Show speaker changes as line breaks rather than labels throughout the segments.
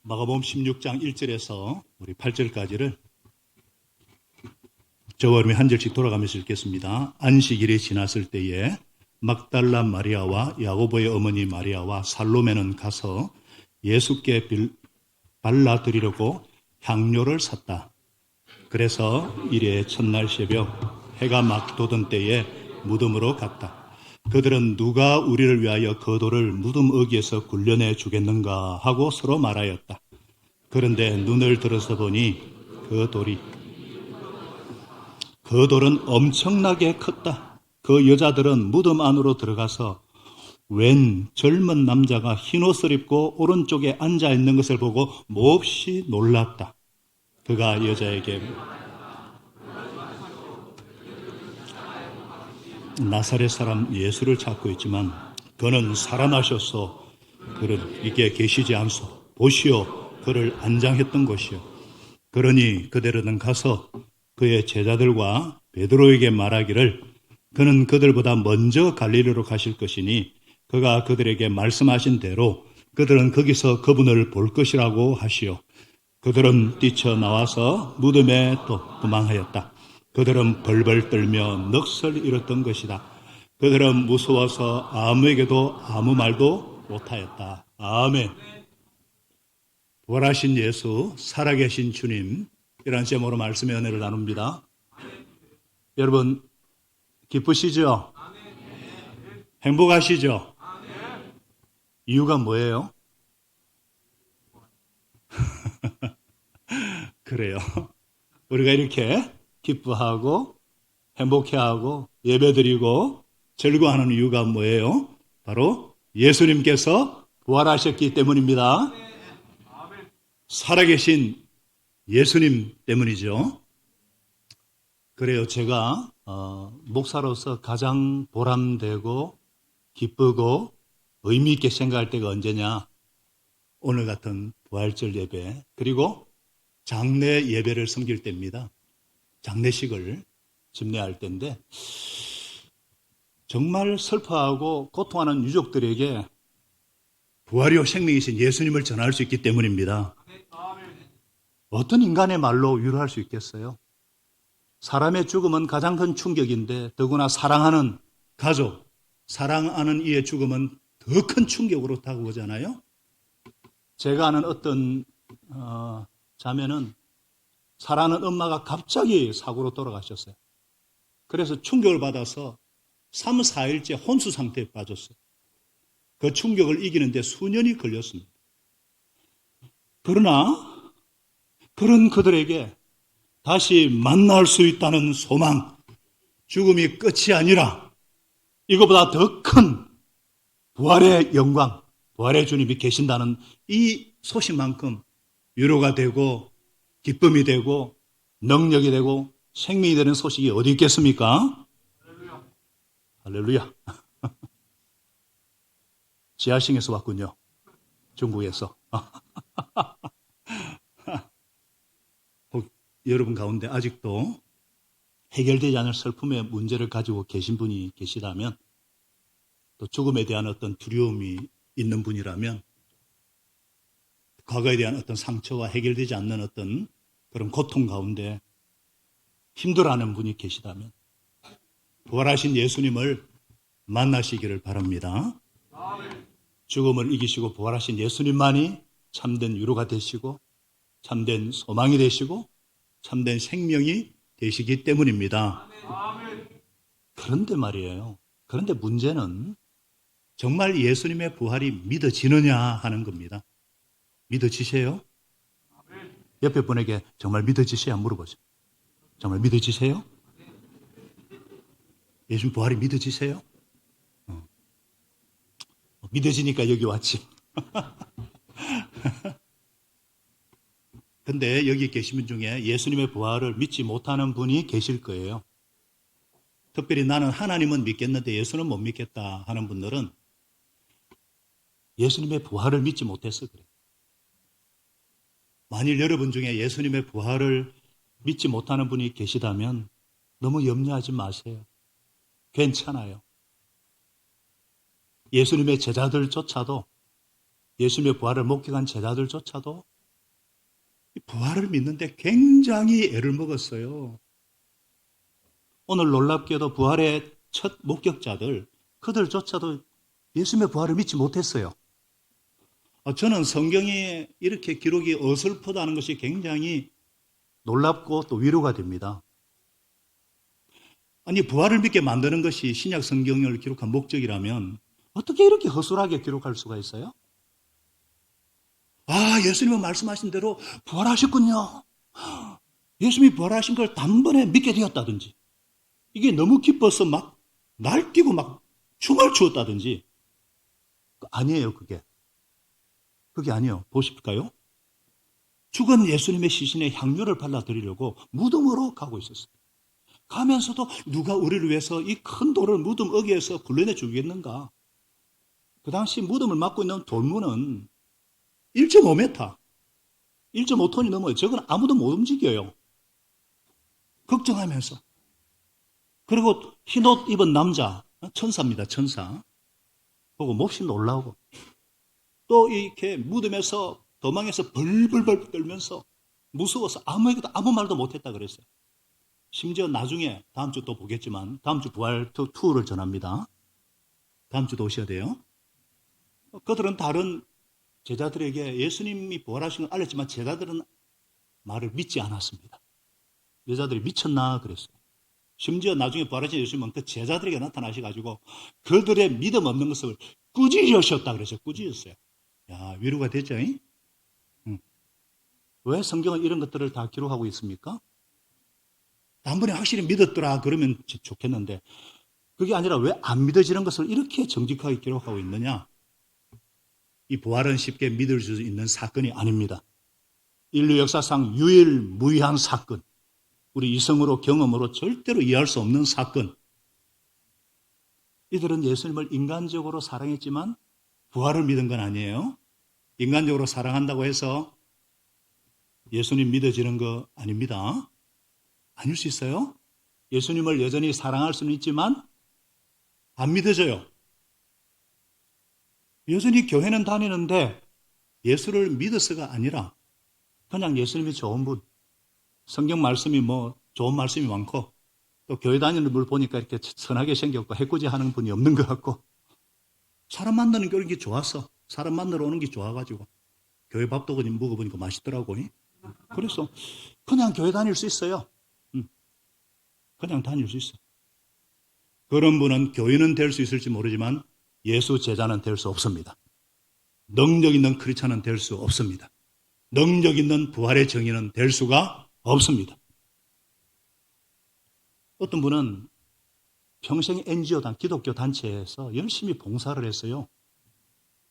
마가복음 16장 1절에서 우리 8절까지를 저와 여러분이 한 절씩 돌아가면서 읽겠습니다. 안식일이 지났을 때에 막달라 마리아와 야고보의 어머니 마리아와 살로메는 가서 예수께 발라드리려고 향료를 샀다. 그래서 이래 첫날 새벽 해가 막 돋은 때에 무덤으로 갔다. 그들은 누가 우리를 위하여 그 돌을 무덤 어귀에서 굴려내 주겠는가 하고 서로 말하였다. 그런데 눈을 들어서 보니 그 돌은 엄청나게 컸다. 그 여자들은 무덤 안으로 들어가서 웬 젊은 남자가 흰옷을 입고 오른쪽에 앉아있는 것을 보고 몹시 놀랐다. 그가 여자에게 나사렛 사람 예수를 찾고 있지만 그는 살아나셨소. 그는 이게 계시지 않소. 보시오. 그를 안장했던 곳이요. 그러니 그대로는 가서 그의 제자들과 베드로에게 말하기를 그는 그들보다 먼저 갈릴리로 가실 것이니 그가 그들에게 말씀하신 대로 그들은 거기서 그분을 볼 것이라고 하시오. 그들은 뛰쳐나와서 무덤에 또 도망하였다. 그들은 벌벌 떨며 넋을 잃었던 것이다. 그들은 무서워서 아무에게도 아무 말도 못하였다. 아멘. 부활하신 예수, 살아계신 주님, 이런 제목으로 말씀의 은혜를 나눕니다. 여러분 기쁘시죠? 행복하시죠? 이유가 뭐예요? 그래요. 우리가 이렇게 기뻐하고 행복해하고 예배드리고 즐거워하는 이유가 뭐예요? 바로 예수님께서 부활하셨기 때문입니다. 살아계신 예수님 때문이죠. 그래요. 제가 목사로서 가장 보람되고 기쁘고 의미 있게 생각할 때가 언제냐? 오늘 같은 부활절 예배 그리고 장례 예배를 섬길 때입니다. 장례식을 집례할 때인데 정말 슬퍼하고 고통하는 유족들에게 부활이요 생명이신 예수님을 전할 수 있기 때문입니다. 어떤 인간의 말로 위로할 수 있겠어요? 사람의 죽음은 가장 큰 충격인데 더구나 사랑하는 가족, 사랑하는 이의 죽음은 더 큰 충격으로 다가오잖아요. 제가 아는 어떤 자매는 사랑하는 엄마가 갑자기 사고로 돌아가셨어요. 그래서 충격을 받아서 3, 4일째 혼수 상태에 빠졌어요. 그 충격을 이기는데 수년이 걸렸습니다. 그러나 그런 그들에게 다시 만날 수 있다는 소망, 죽음이 끝이 아니라 이거보다 더 큰 부활의 영광, 부활의 주님이 계신다는 이 소식만큼 위로가 되고 기쁨이 되고 능력이 되고 생명이 되는 소식이 어디 있겠습니까? 할렐루야. 할렐루야. 지하싱에서 왔군요. 중국에서. 여러분 가운데 아직도 해결되지 않은 슬픔의 문제를 가지고 계신 분이 계시다면 또 죽음에 대한 어떤 두려움이 있는 분이라면 과거에 대한 어떤 상처와 해결되지 않는 어떤 그런 고통 가운데 힘들어하는 분이 계시다면 부활하신 예수님을 만나시기를 바랍니다. 죽음을 이기시고 부활하신 예수님만이 참된 위로가 되시고 참된 소망이 되시고 참된 생명이 되시기 때문입니다. 그런데 말이에요. 그런데 문제는 정말 예수님의 부활이 믿어지느냐 하는 겁니다. 믿어지세요? 옆에 분에게 정말 믿어지세요? 물어보세요. 정말 믿어지세요? 예수님 부활이 믿어지세요? 믿어지니까 여기 왔지. 근데 여기 계신 분 중에 예수님의 부활을 믿지 못하는 분이 계실 거예요. 특별히 나는 하나님은 믿겠는데 예수는 못 믿겠다 하는 분들은 예수님의 부활을 믿지 못해서 그래요. 만일 여러분 중에 예수님의 부활을 믿지 못하는 분이 계시다면 너무 염려하지 마세요. 괜찮아요. 예수님의 제자들조차도 예수님의 부활을 목격한 제자들조차도 부활을 믿는데 굉장히 애를 먹었어요. 오늘 놀랍게도 부활의 첫 목격자들, 그들조차도 예수님의 부활을 믿지 못했어요. 저는 성경에 이렇게 기록이 어설프다는 것이 굉장히 놀랍고 또 위로가 됩니다. 아니, 부활을 믿게 만드는 것이 신약 성경을 기록한 목적이라면 어떻게 이렇게 허술하게 기록할 수가 있어요? 예수님은 말씀하신 대로 부활하셨군요. 예수님이 부활하신 걸 단번에 믿게 되었다든지, 이게 너무 기뻐서 막 날뛰고 막 춤을 추었다든지, 아니에요, 그게. 그게 아니에요. 보실까요? 죽은 예수님의 시신에 향유를 발라드리려고 무덤으로 가고 있었어요. 가면서도 누가 우리를 위해서 이 큰 돌을 무덤 어귀에서 굴러내 주겠는가? 그 당시 무덤을 막고 있는 돌문은 1.5m, 1.5톤이 넘어요. 저건 아무도 못 움직여요. 걱정하면서. 그리고 흰옷 입은 남자, 천사입니다, 천사. 보고 몹시 놀라고. 또 이렇게 무덤에서 도망해서 벌벌벌 떨면서 무서워서 아무 말도 못했다 그랬어요. 심지어 나중에 다음 주 또 보겠지만 다음 주 부활 투어를 전합니다. 다음 주도 오셔야 돼요. 그들은 다른 제자들에게 예수님이 부활하신 걸 알렸지만 제자들은 말을 믿지 않았습니다. 여자들이 미쳤나 그랬어요. 심지어 나중에 부활하신 예수님은 그 제자들에게 나타나셔가지고 그들의 믿음 없는 것을 꾸짖으셨다 그랬어요. 꾸짖었어요. 야, 위로가 됐죠? 왜 성경은 이런 것들을 다 기록하고 있습니까? 단번에 확실히 믿었더라 그러면 좋겠는데 그게 아니라 왜 안 믿어지는 것을 이렇게 정직하게 기록하고 있느냐? 이 부활은 쉽게 믿을 수 있는 사건이 아닙니다. 인류 역사상 유일무이한 사건, 우리 이성으로 경험으로 절대로 이해할 수 없는 사건. 이들은 예수님을 인간적으로 사랑했지만 부활을 믿은 건 아니에요. 인간적으로 사랑한다고 해서 예수님 믿어지는 거 아닙니다. 아닐 수 있어요. 예수님을 여전히 사랑할 수는 있지만 안 믿어져요. 여전히 교회는 다니는데 예수를 믿어서가 아니라 그냥 예수님이 좋은 분, 성경 말씀이 좋은 말씀이 많고 또 교회 다니는 분 보니까 이렇게 선하게 생겼고 해코지 하는 분이 없는 것 같고 사람 만나는 게 좋아서 사람 만나러 오는 게 좋아가지고 교회 밥도 그냥 먹어보니까 맛있더라고. 그래서 그냥 교회 다닐 수 있어요. 그냥 다닐 수 있어요. 그런 분은 교인은 될 수 있을지 모르지만 예수 제자는 될 수 없습니다. 능력 있는 크리스찬은 될 수 없습니다. 능력 있는 부활의 정의는 될 수가 없습니다. 어떤 분은 평생 NGO 기독교 단체에서 열심히 봉사를 했어요.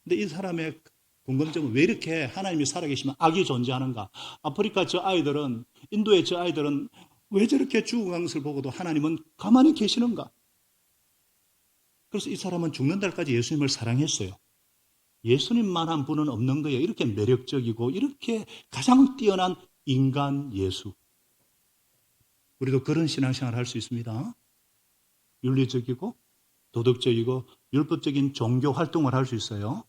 근데 이 사람의 궁금증은 왜 이렇게 하나님이 살아계시면 악이 존재하는가? 아프리카 저 아이들은, 인도의 저 아이들은 왜 저렇게 죽어간 것을 보고도 하나님은 가만히 계시는가? 그래서 이 사람은 죽는 날까지 예수님을 사랑했어요. 예수님만한 분은 없는 거예요. 이렇게 매력적이고 이렇게 가장 뛰어난 인간 예수. 우리도 그런 신앙생활을 할 수 있습니다. 윤리적이고 도덕적이고 율법적인 종교 활동을 할 수 있어요.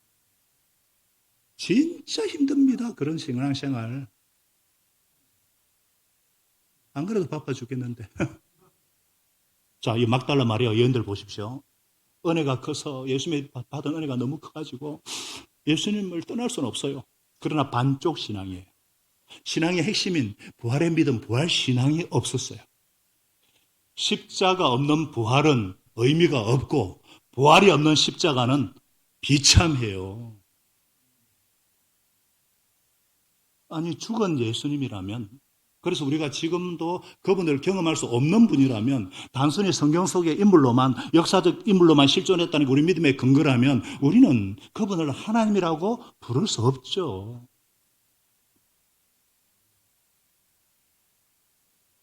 진짜 힘듭니다. 그런 신앙생활. 안 그래도 바빠 죽겠는데. 자, 이 막달라 마리아 여인들 보십시오. 은혜가 커서 예수님이 받은 은혜가 너무 커가지고 예수님을 떠날 수는 없어요. 그러나 반쪽 신앙이에요. 신앙의 핵심인 부활의 믿음, 부활 신앙이 없었어요. 십자가 없는 부활은 의미가 없고 부활이 없는 십자가는 비참해요. 아니, 죽은 예수님이라면, 그래서 우리가 지금도 그분을 경험할 수 없는 분이라면 단순히 성경 속의 인물로만, 역사적 인물로만 실존했다는 게 우리 믿음의 근거라면 우리는 그분을 하나님이라고 부를 수 없죠.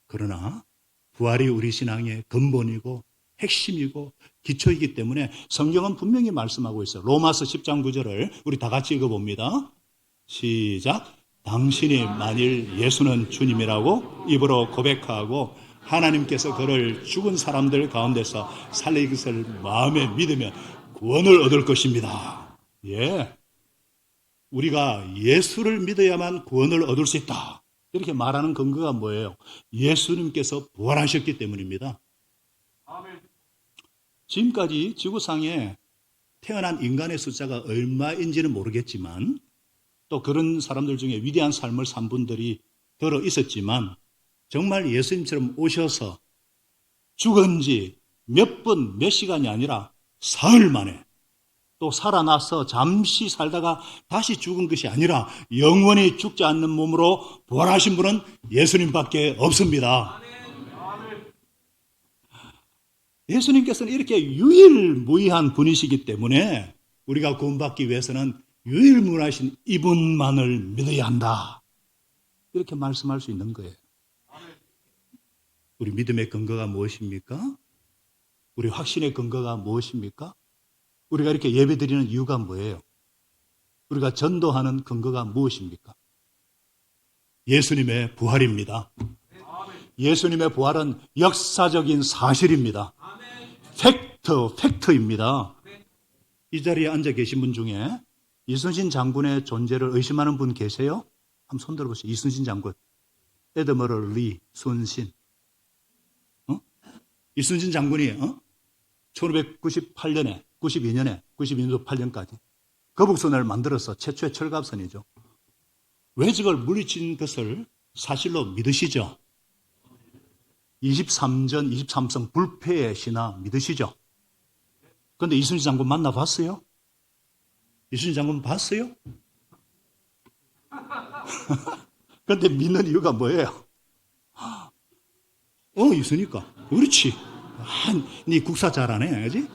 그러나 부활이 우리 신앙의 근본이고 핵심이고 기초이기 때문에 성경은 분명히 말씀하고 있어요. 로마서 10장 9절을 우리 다 같이 읽어봅니다. 시작. 당신이 만일 예수는 주님이라고 입으로 고백하고 하나님께서 그를 죽은 사람들 가운데서 살리신 것을 마음에 믿으면 구원을 얻을 것입니다. 예, 우리가 예수를 믿어야만 구원을 얻을 수 있다. 이렇게 말하는 근거가 뭐예요? 예수님께서 부활하셨기 때문입니다. 지금까지 지구상에 태어난 인간의 숫자가 얼마인지는 모르겠지만 또 그런 사람들 중에 위대한 삶을 산 분들이 들어 있었지만 정말 예수님처럼 오셔서 죽은 지 몇 분, 몇 시간이 아니라 사흘 만에 또 살아나서 잠시 살다가 다시 죽은 것이 아니라 영원히 죽지 않는 몸으로 부활하신 분은 예수님밖에 없습니다. 예수님께서는 이렇게 유일무이한 분이시기 때문에 우리가 구원받기 위해서는 유일무이하신 이분만을 믿어야 한다. 이렇게 말씀할 수 있는 거예요. 우리 믿음의 근거가 무엇입니까? 우리 확신의 근거가 무엇입니까? 우리가 이렇게 예배드리는 이유가 뭐예요? 우리가 전도하는 근거가 무엇입니까? 예수님의 부활입니다. 예수님의 부활은 역사적인 사실입니다. 팩트입니다. 이 자리에 앉아 계신 분 중에 이순신 장군의 존재를 의심하는 분 계세요? 한번 손 들어보세요. 이순신 장군. 에드머럴 리 순신. 이순신 장군이 1598년에 92년도 8년까지 거북선을 만들어서 최초의 철갑선이죠. 외적을 물리친 것을 사실로 믿으시죠? 23성 불패의 신화 믿으시죠? 그런데 이순신 장군 만나봤어요? 이순신 장군 봤어요? 그런데 믿는 이유가 뭐예요? 있으니까. 그렇지. 네 국사 잘하네. 그지?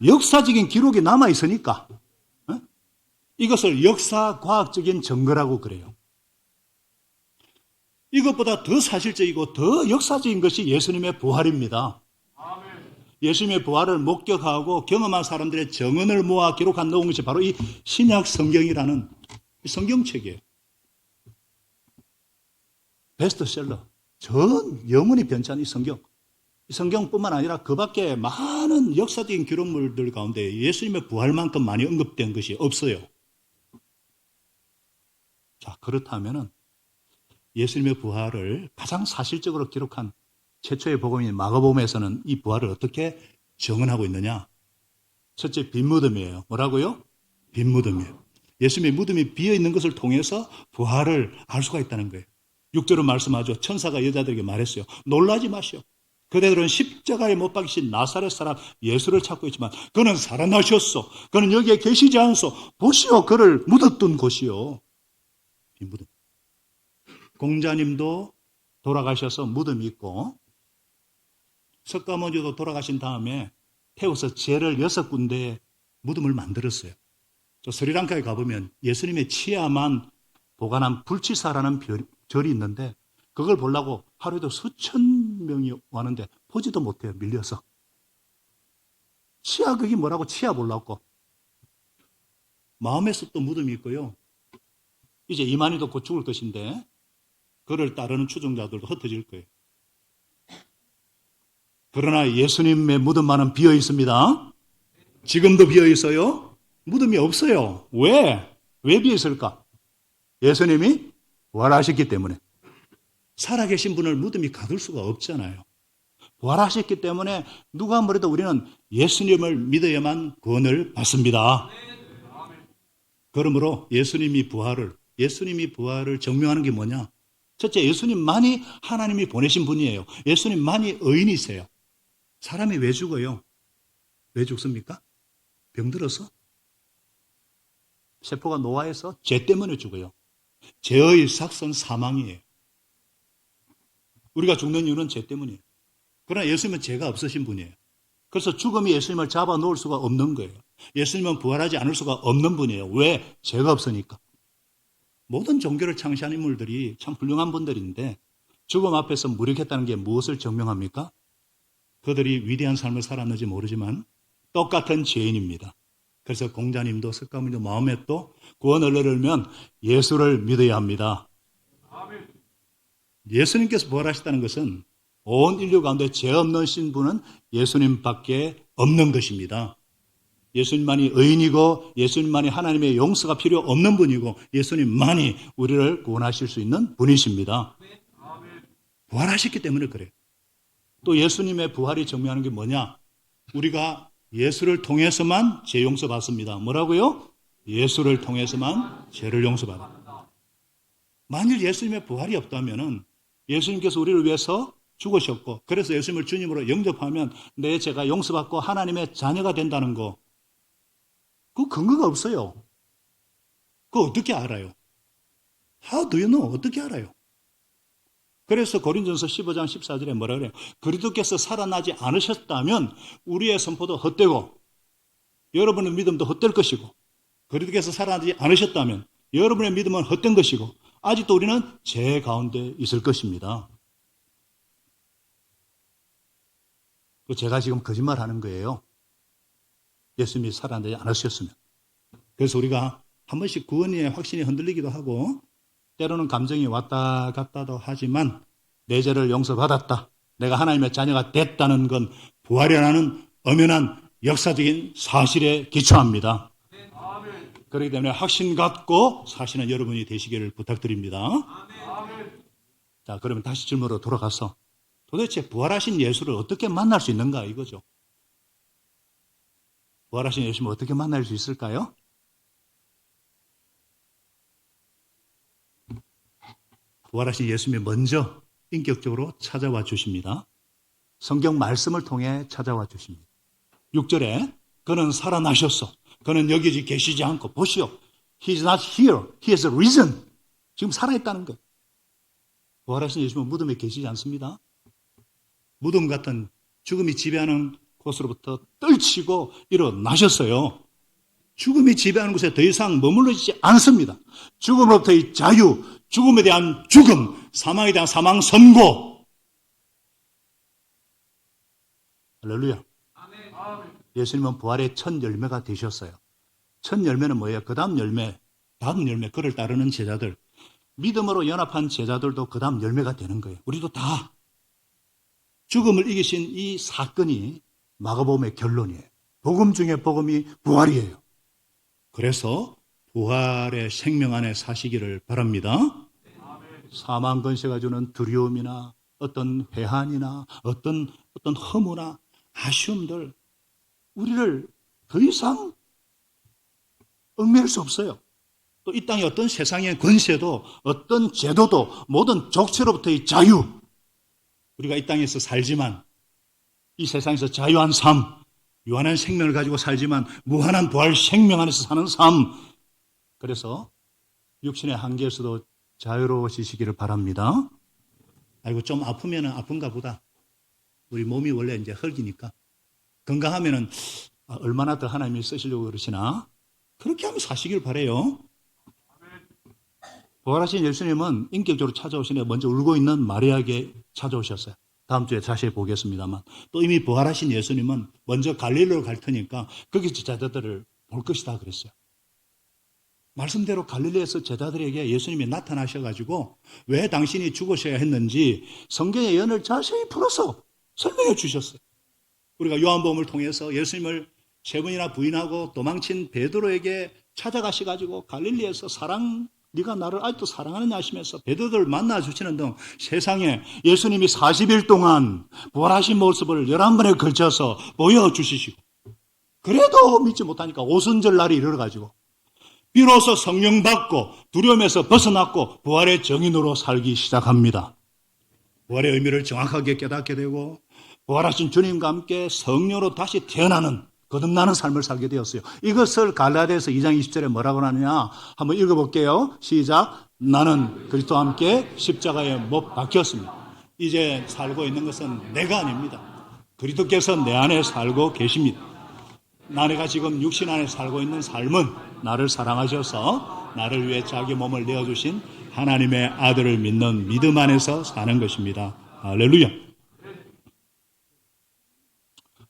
역사적인 기록이 남아있으니까. 이것을 역사과학적인 증거라고 그래요. 이것보다 더 사실적이고 더 역사적인 것이 예수님의 부활입니다. 예수님의 부활을 목격하고 경험한 사람들의 증언을 모아 기록한 놓은 것이 바로 이 신약 성경이라는 성경책이에요. 베스트셀러. 전 영원히 변치 않은 이 성경. 이 성경뿐만 아니라 그 밖에 많은 역사적인 기록물들 가운데 예수님의 부활만큼 많이 언급된 것이 없어요. 자, 그렇다면은 예수님의 부활을 가장 사실적으로 기록한 최초의 복음인 마가복음에서는 이 부활을 어떻게 증언하고 있느냐? 첫째, 빈 무덤이에요. 뭐라고요? 빈 무덤이에요. 예수님의 무덤이 비어있는 것을 통해서 부활을 알 수가 있다는 거예요. 6절은 말씀하죠. 천사가 여자들에게 말했어요. 놀라지 마시오. 그대들은 십자가에 못 박히신 나사렛 사람 예수를 찾고 있지만 그는 살아나셨소. 그는 여기에 계시지 않소. 보시오. 그를 묻었던 곳이요. 빈 무덤. 공자님도 돌아가셔서 무덤이 있고 석가모니도 돌아가신 다음에 태워서 제를 6군데에 무덤을 만들었어요. 또 스리랑카에 가보면 예수님의 치아만 보관한 불치사라는 절이 있는데 그걸 보려고 하루에도 수천 명이 왔는데 보지도 못해요. 밀려서. 치아 그게 뭐라고 치아 보려고. 마음에서 또 무덤이 있고요. 이제 이만희도 곧 죽을 것인데 그를 따르는 추종자들도 흩어질 거예요. 그러나 예수님의 무덤만은 비어 있습니다. 지금도 비어 있어요. 무덤이 없어요. 왜? 왜 비어 있을까? 예수님이 부활하셨기 때문에. 살아계신 분을 무덤이 가둘 수가 없잖아요. 부활하셨기 때문에 누가 뭐래도 우리는 예수님을 믿어야만 구원을 받습니다. 그러므로 예수님이 부활을 증명하는 게 뭐냐? 첫째, 예수님만이 하나님이 보내신 분이에요. 예수님만이 의인이세요. 사람이 왜 죽어요? 왜 죽습니까? 병들어서? 세포가 노화해서 죄 때문에 죽어요. 죄의 삭선 사망이에요. 우리가 죽는 이유는 죄 때문이에요. 그러나 예수님은 죄가 없으신 분이에요. 그래서 죽음이 예수님을 잡아놓을 수가 없는 거예요. 예수님은 부활하지 않을 수가 없는 분이에요. 왜? 죄가 없으니까. 모든 종교를 창시한 인물들이 참 훌륭한 분들인데 죽음 앞에서 무력했다는 게 무엇을 증명합니까? 그들이 위대한 삶을 살았는지 모르지만 똑같은 죄인입니다. 그래서 공자님도 석가모니도 마음에 또 구원을 얻으려면 예수를 믿어야 합니다. 예수님께서 부활하셨다는 것은 온 인류 가운데 죄 없는 신분은 예수님밖에 없는 것입니다. 예수님만이 의인이고 예수님만이 하나님의 용서가 필요 없는 분이고 예수님만이 우리를 구원하실 수 있는 분이십니다. 부활하셨기 때문에 그래요. 또 예수님의 부활이 증명하는 게 뭐냐? 우리가 예수를 통해서만 죄 용서받습니다. 뭐라고요? 예수를 통해서만 죄를 용서받아. 만일 예수님의 부활이 없다면 예수님께서 우리를 위해서 죽으셨고 그래서 예수님을 주님으로 영접하면 내 죄가 용서받고 하나님의 자녀가 된다는 거 그 근거가 없어요. 그거 어떻게 알아요? How do you know? 어떻게 알아요? 그래서 고린전서 15장 14절에 뭐라 그래요? 그리스도께서 살아나지 않으셨다면 우리의 선포도 헛되고 여러분의 믿음도 헛될 것이고 그리스도께서 살아나지 않으셨다면 여러분의 믿음은 헛된 것이고 아직도 우리는 죄 가운데 있을 것입니다. 제가 지금 거짓말하는 거예요. 예수님이 살아나지 않으셨으면. 그래서 우리가 한 번씩 구원의 확신이 흔들리기도 하고 때로는 감정이 왔다 갔다도 하지만 내 죄를 용서받았다. 내가 하나님의 자녀가 됐다는 건 부활이라는 엄연한 역사적인 사실에 기초합니다. 그렇기 때문에 확신 갖고 사시는 여러분이 되시기를 부탁드립니다. 자, 그러면 다시 질문으로 돌아가서 도대체 부활하신 예수를 어떻게 만날 수 있는가 이거죠. 부활하신 예수를 어떻게 만날 수 있을까요? 부활하신 예수님이 먼저 인격적으로 찾아와 주십니다. 성경 말씀을 통해 찾아와 주십니다. 6절에 그는 살아나셨어. 그는 여기 계시지 않고 보시오. He is not here. He has risen. 지금 살아있다는 거예요. 부활하신 예수님은 무덤에 계시지 않습니다. 무덤 같은 죽음이 지배하는 곳으로부터 떨치고 일어나셨어요. 죽음이 지배하는 곳에 더 이상 머물러 있지 않습니다. 죽음으로부터의 자유, 죽음에 대한 죽음, 사망에 대한 사망 선고. 할렐루야. 예수님은 부활의 첫 열매가 되셨어요. 첫 열매는 뭐예요? 그 다음 열매, 그를 따르는 제자들, 믿음으로 연합한 제자들도 그 다음 열매가 되는 거예요. 우리도 다 죽음을 이기신 이 사건이 마가복음의 결론이에요. 복음 중에 복음이 부활이에요. 그래서 부활의 생명 안에 사시기를 바랍니다. 사망 권세가 주는 두려움이나 어떤 회한이나 어떤 허무나 아쉬움들 우리를 더 이상 얽매일 수 없어요. 또 이 땅의 어떤 세상의 권세도 어떤 제도도 모든 족쇄로부터의 자유 우리가 이 땅에서 살지만 이 세상에서 자유한 삶 유한한 생명을 가지고 살지만 무한한 부활 생명 안에서 사는 삶 그래서 육신의 한계에서도 자유로워지시기를 바랍니다. 아이고 좀 아프면 아픈가 보다. 우리 몸이 원래 이제 흙이니까 건강하면은 얼마나 더 하나님이 쓰시려고 그러시나 그렇게 하면 사시길 바라요. 부활하신 예수님은 인격적으로 찾아오시네 먼저 울고 있는 마리아에게 찾아오셨어요. 다음 주에 자세히 보겠습니다만 또 이미 부활하신 예수님은 먼저 갈릴리로 갈 테니까 거기서 제자들을 볼 것이다 그랬어요. 말씀대로 갈릴리에서 제자들에게 예수님이 나타나셔가지고 왜 당신이 죽으셔야 했는지 성경의 예언을 자세히 풀어서 설명해 주셨어요. 우리가 요한복음을 통해서 예수님을 세 번이나 부인하고 도망친 베드로에게 찾아가셔가지고 갈릴리에서 네가 나를 아직도 사랑하느냐 하시면서 베드로를 만나주시는 등 세상에 예수님이 40일 동안 부활하신 모습을 11번에 걸쳐서 보여주시고 그래도 믿지 못하니까 오순절 날이 이르러가지고 비로소 성령 받고 두려움에서 벗어났고 부활의 정인으로 살기 시작합니다. 부활의 의미를 정확하게 깨닫게 되고 부활하신 주님과 함께 성령으로 다시 태어나는 거듭나는 삶을 살게 되었어요. 이것을 갈라디아서 2장 20절에 뭐라고 하느냐 한번 읽어볼게요. 시작. 나는 그리스도와 함께 십자가에 못 박혔습니다. 이제 살고 있는 것은 내가 아닙니다. 그리스도께서 내 안에 살고 계십니다. 내가 지금 육신 안에 살고 있는 삶은 나를 사랑하셔서 나를 위해 자기 몸을 내어주신 하나님의 아들을 믿는 믿음 안에서 사는 것입니다. 할렐루야.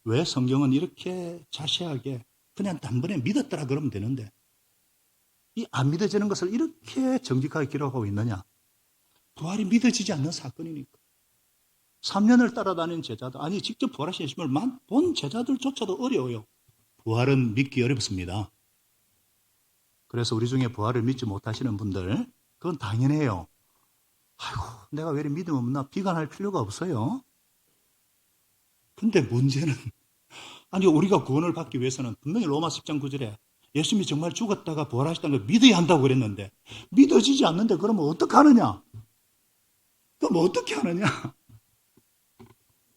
왜 성경은 이렇게 자세하게 그냥 단번에 믿었더라 그러면 되는데 이 안 믿어지는 것을 이렇게 정직하게 기록하고 있느냐? 부활이 믿어지지 않는 사건이니까. 3년을 따라다닌 제자들, 아니 직접 부활하신 예수님을 본 제자들조차도 어려워요. 부활은 믿기 어렵습니다. 그래서 우리 중에 부활을 믿지 못하시는 분들, 그건 당연해요. 아이고, 내가 왜 이렇게 믿음 없나? 비관할 필요가 없어요. 근데 문제는, 아니, 우리가 구원을 받기 위해서는 분명히 로마 10장 9절에 예수님이 정말 죽었다가 부활하셨다는 걸 믿어야 한다고 그랬는데, 믿어지지 않는데 그러면 어떻게 하느냐? 그럼 어떻게 하느냐?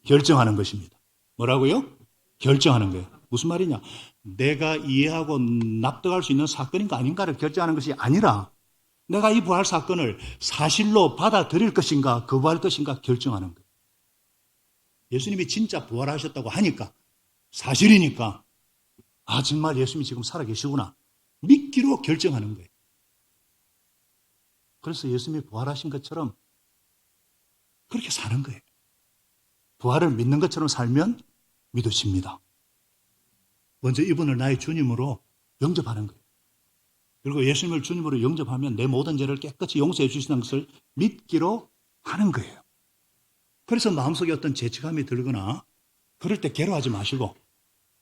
결정하는 것입니다. 뭐라고요? 결정하는 거예요. 무슨 말이냐? 내가 이해하고 납득할 수 있는 사건인가 아닌가를 결정하는 것이 아니라 내가 이 부활 사건을 사실로 받아들일 것인가 거부할 것인가 결정하는 거예요. 예수님이 진짜 부활하셨다고 하니까 사실이니까 아 정말 예수님이 지금 살아계시구나 믿기로 결정하는 거예요. 그래서 예수님이 부활하신 것처럼 그렇게 사는 거예요. 부활을 믿는 것처럼 살면 믿으십니다. 먼저 이분을 나의 주님으로 영접하는 거예요. 그리고 예수님을 주님으로 영접하면 내 모든 죄를 깨끗이 용서해 주시는 것을 믿기로 하는 거예요. 그래서 마음속에 어떤 죄책감이 들거나 그럴 때 괴로워하지 마시고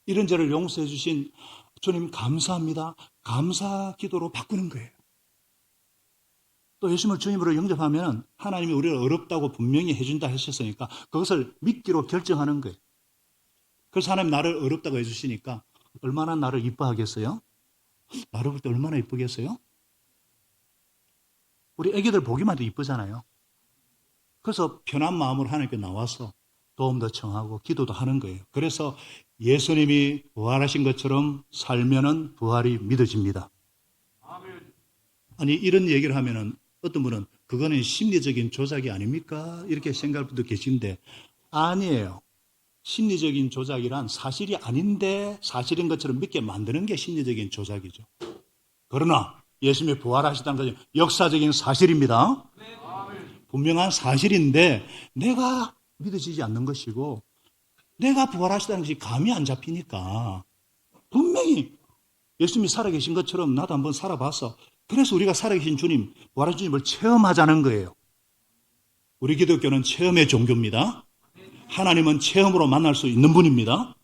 이런 죄를 용서해 주신 주님 감사합니다. 감사 기도로 바꾸는 거예요. 또 예수님을 주님으로 영접하면 하나님이 우리를 어렵다고 분명히 해준다 하셨으니까 그것을 믿기로 결정하는 거예요. 그래서 하나님 나를 어렵다고 해주시니까 얼마나 나를 이뻐하겠어요? 나를 볼 때 얼마나 이쁘겠어요? 우리 애기들 보기만 해도 이쁘잖아요. 그래서 편한 마음으로 하나님께 나와서 도움도 청하고 기도도 하는 거예요. 그래서 예수님이 부활하신 것처럼 살면은 부활이 믿어집니다. 아니 이런 얘기를 하면은 어떤 분은 그거는 심리적인 조작이 아닙니까? 이렇게 생각할 분도 계신데 아니에요. 심리적인 조작이란 사실이 아닌데 사실인 것처럼 믿게 만드는 게 심리적인 조작이죠. 그러나 예수님이 부활하시다는 것은 역사적인 사실입니다. 분명한 사실인데 내가 믿어지지 않는 것이고 내가 부활하시다는 것이 감이 안 잡히니까 분명히 예수님이 살아계신 것처럼 나도 한번 살아봤어. 그래서 우리가 살아계신 주님, 부활하신 주님을 체험하자는 거예요. 우리 기독교는 체험의 종교입니다. 하나님은 체험으로 만날 수 있는 분입니다.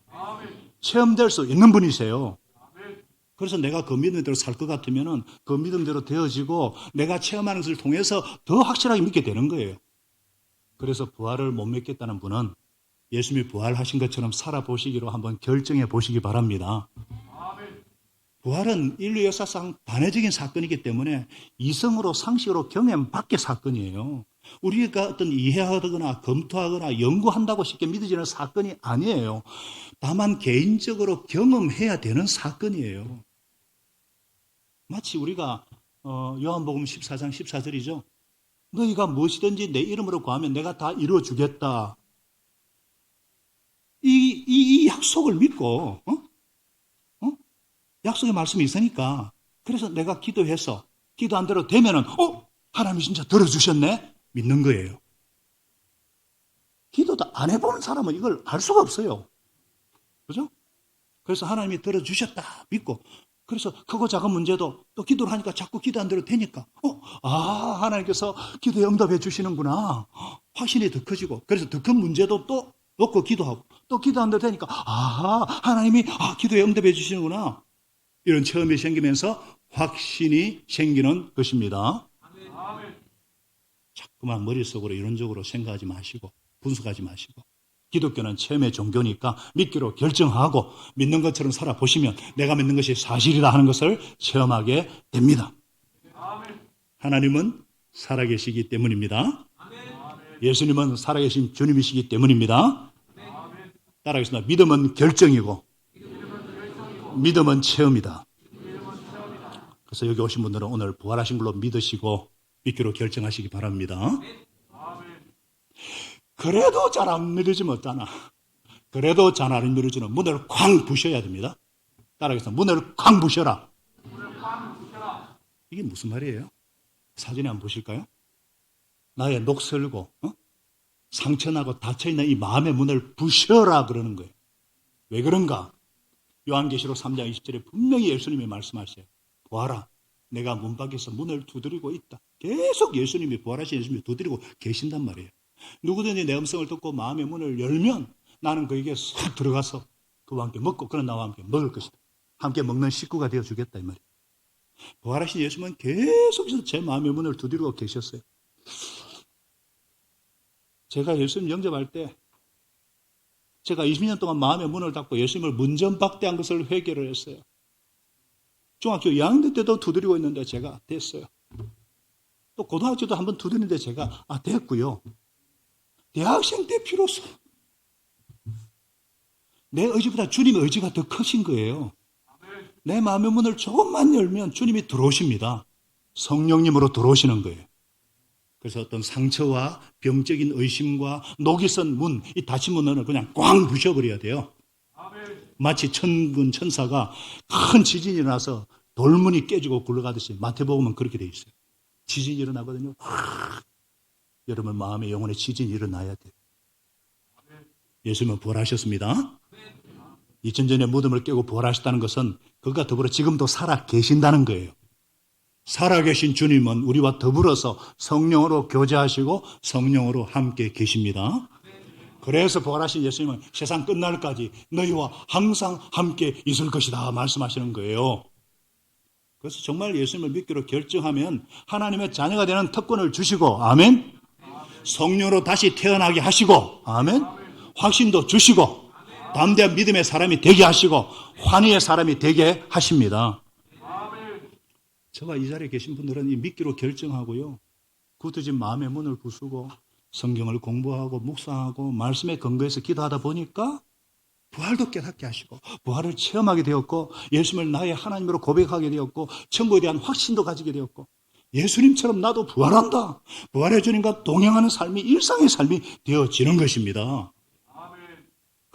체험될 수 있는 분이세요. 그래서 내가 그 믿음대로 살 것 같으면 그 믿음대로 되어지고 내가 체험하는 것을 통해서 더 확실하게 믿게 되는 거예요. 그래서 부활을 못 믿겠다는 분은 예수님이 부활하신 것처럼 살아보시기로 한번 결정해 보시기 바랍니다. 부활은 인류 역사상 반해적인 사건이기 때문에 이성으로 상식으로 경험 밖의 사건이에요. 우리가 어떤 이해하거나 검토하거나 연구한다고 쉽게 믿어지는 사건이 아니에요. 다만 개인적으로 경험해야 되는 사건이에요. 마치 우리가 요한복음 14장 14절이죠. 너희가 무엇이든지 내 이름으로 구하면 내가 다 이루어주겠다. 이 약속을 믿고 약속의 말씀이 있으니까 그래서 내가 기도해서 기도한 대로 되면은 하나님이 진짜 들어주셨네? 믿는 거예요. 기도도 안 해보는 사람은 이걸 알 수가 없어요. 그죠? 그래서 하나님이 들어주셨다 믿고 그래서 크고 작은 문제도 또 기도를 하니까 자꾸 기도한 대로 되니까 하나님께서 기도에 응답해 주시는구나. 확신이 더 커지고 그래서 더 큰 문제도 또 놓고 기도하고 또 기도한 대로 되니까 하나님이 기도에 응답해 주시는구나. 이런 체험이 생기면서 확신이 생기는 것입니다. 자꾸만 머릿속으로 이론적으로 생각하지 마시고 분석하지 마시고 기독교는 체험의 종교니까 믿기로 결정하고 믿는 것처럼 살아보시면 내가 믿는 것이 사실이다 하는 것을 체험하게 됩니다. 하나님은 살아계시기 때문입니다. 예수님은 살아계신 주님이시기 때문입니다. 따라하겠습니다. 믿음은 결정이고 믿음은 체험이다. 그래서 여기 오신 분들은 오늘 부활하신 걸로 믿으시고 믿기로 결정하시기 바랍니다. 그래도 잘 안 믿어지면 어떠나? 그래도 잘 안 믿어지면 문을 쾅 부셔야 됩니다. 따라하겠습니다. 문을 쾅 부셔라. 이게 무슨 말이에요? 사진에 한번 보실까요? 나의 녹슬고 상처나고 닫혀있는 이 마음의 문을 부셔라 그러는 거예요. 왜 그런가? 요한계시록 3장 20절에 분명히 예수님이 말씀하세요. 보아라, 내가 문 밖에서 문을 두드리고 있다. 계속 예수님이 부활하신 예수님이 두드리고 계신단 말이에요. 누구든지 내 음성을 듣고 마음의 문을 열면 나는 그에게 쏙 들어가서 그와 함께 먹고 그는 나와 함께 먹을 것이다. 함께 먹는 식구가 되어주겠다 이 말이에요. 부활하신 예수님은 계속해서 제 마음의 문을 두드리고 계셨어요. 제가 예수님 영접할 때 제가 20년 동안 마음의 문을 닫고 예수님을 문전박대한 것을 회개를 했어요. 중학교 2학년 때도 두드리고 있는데 제가 됐어요. 또 고등학교 때도 한번 두드리는데 제가 됐고요. 대학생 때 비로소 내 의지보다 주님의 의지가 더 크신 거예요. 내 마음의 문을 조금만 열면 주님이 들어오십니다. 성령님으로 들어오시는 거예요. 그래서 어떤 상처와 병적인 의심과 녹이 쓴 문, 이 닫힌 문을 그냥 꽝 부셔버려야 돼요. 마치 천군 천사가 큰 지진이 일어나서 돌문이 깨지고 굴러가듯이 마태복음은 그렇게 돼 있어요. 지진이 일어나거든요. 여러분 마음의 영혼의 지진이 일어나야 돼요. 예수님은 부활하셨습니다. 2000전의 무덤을 깨고 부활하셨다는 것은 그가 더불어 지금도 살아 계신다는 거예요. 살아계신 주님은 우리와 더불어서 성령으로 교제하시고 성령으로 함께 계십니다. 그래서 부활하신 예수님은 세상 끝날까지 너희와 항상 함께 있을 것이다 말씀하시는 거예요. 그래서 정말 예수님을 믿기로 결정하면 하나님의 자녀가 되는 특권을 주시고 아멘. 성령으로 다시 태어나게 하시고 아멘. 확신도 주시고 담대한 믿음의 사람이 되게 하시고 환희의 사람이 되게 하십니다. 저와 이 자리에 계신 분들은 이 믿기로 결정하고요. 굳어진 마음의 문을 부수고 성경을 공부하고 묵상하고 말씀에 근거해서 기도하다 보니까 부활도 깨닫게 하시고 부활을 체험하게 되었고 예수님을 나의 하나님으로 고백하게 되었고 천국에 대한 확신도 가지게 되었고 예수님처럼 나도 부활한다. 부활의 주님과 동행하는 삶이 일상의 삶이 되어지는 것입니다.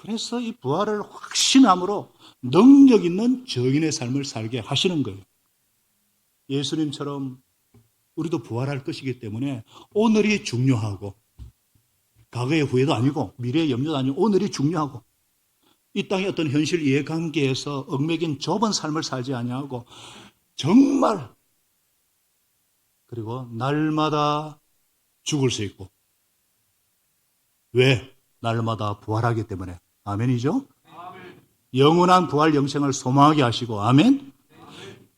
그래서 이 부활을 확신함으로 능력 있는 증인의 삶을 살게 하시는 거예요. 예수님처럼 우리도 부활할 것이기 때문에 오늘이 중요하고 과거의 후회도 아니고 미래의 염려도 아니고 오늘이 중요하고 이 땅의 어떤 현실 이해관계에서 얽매긴 좁은 삶을 살지 아니하고 정말 그리고 날마다 죽을 수 있고 왜? 날마다 부활하기 때문에 아멘이죠? 아멘. 영원한 부활 영생을 소망하게 하시고 아멘.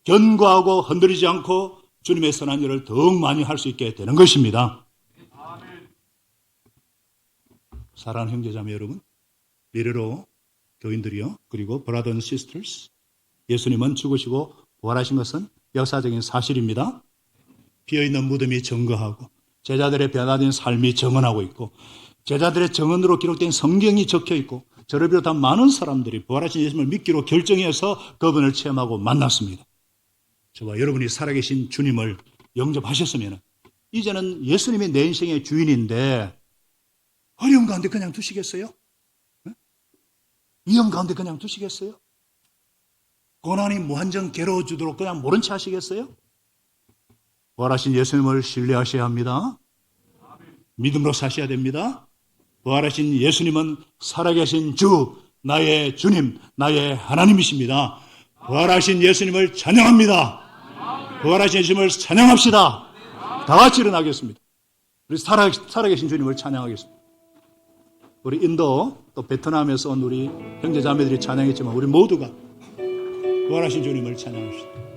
견고하고 흔들리지 않고 주님의 선한 일을 더욱 많이 할 수 있게 되는 것입니다. 아멘. 사랑하는 형제자매 여러분, 미래로 교인들이요, 그리고 브라더 앤 시스터스, 예수님은 죽으시고 부활하신 것은 역사적인 사실입니다. 비어있는 무덤이 증거하고 제자들의 변화된 삶이 증언하고 있고 제자들의 증언으로 기록된 성경이 적혀 있고 저를 비롯한 많은 사람들이 부활하신 예수님을 믿기로 결정해서 그분을 체험하고 만났습니다. 저와 여러분이 살아계신 주님을 영접하셨으면 이제는 예수님이 내 인생의 주인인데 어려운 가운데 그냥 두시겠어요? 위험 가운데 그냥 두시겠어요? 고난이 무한정 괴로워지도록 그냥 모른 채 하시겠어요? 부활하신 예수님을 신뢰하셔야 합니다. 믿음으로 사셔야 됩니다. 부활하신 예수님은 살아계신 주, 나의 주님, 나의 하나님이십니다. 부활하신 예수님을 찬양합니다. 부활하신 예수님을 찬양합시다. 다 같이 일어나겠습니다. 우리 살아계신 주님을 찬양하겠습니다. 우리 인도 또 베트남에서 온 우리 형제자매들이 찬양했지만 우리 모두가 부활하신 주님을 찬양합시다.